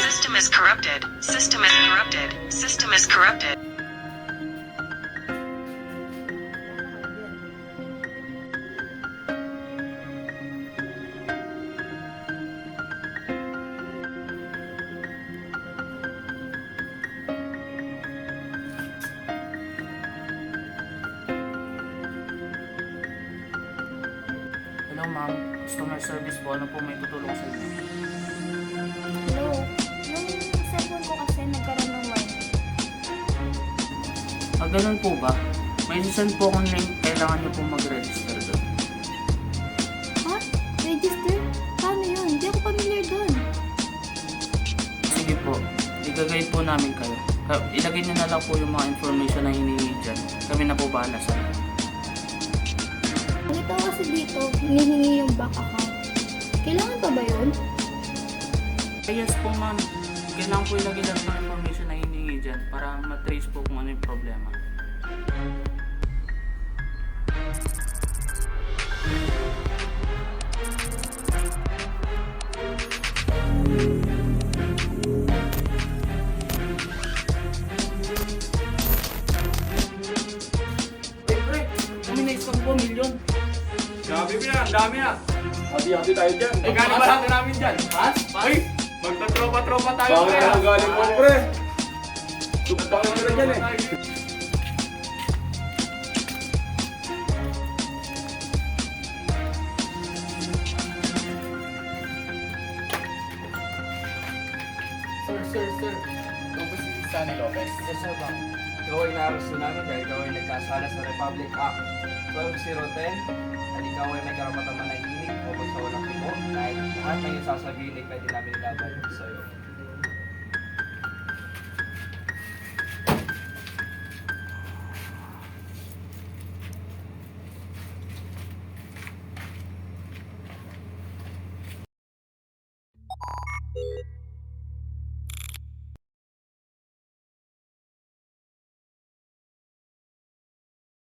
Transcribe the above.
System is corrupted. System is corrupted. System is corrupted. Hello ma'am, customer service po. Ano po may tutulong sa inyo? Hello? Yung cellphone ko kasi nagkaroon ng warning. Ganun po ba? May sisend po akong link. Kailangan niyo po mag-register doon. Ha? Register? Paano yun? Hindi ako familiar doon. Sige po, i-guide po namin kayo. Ilagay niyo na lang po yung mga information na hinihingi dyan. Kami na po bahala sa inyo. Nakita ko kasi dito, hinihingi yung bank account. Kailangan pa ba yun? Yes po ma'am, kailangan po ilagay lang ng information na hinihingi dyan para matrace po kung ano yung problema. Pre, kami na-scam po, milyon. Grabe mo yan, dami na. Hati-hati tayo dyan. Eh, galing ba natin namin dyan? Pas? Ay, magtatropa-tropa tayo Bakit kaya. ka galing mo, pre? Tumpakin ka na dyan eh. Sir. Ito po si Sunny Lopez. Yes sir ba? Ikaw ay naaresto namin dahil ikaw ay nagkasala sa Republic Act 12010 at ikaw ay may karapatang manahimik o magsawalang timo kahit lahat ng iyong sasabihin ay pwede namin ilaban sa iyo.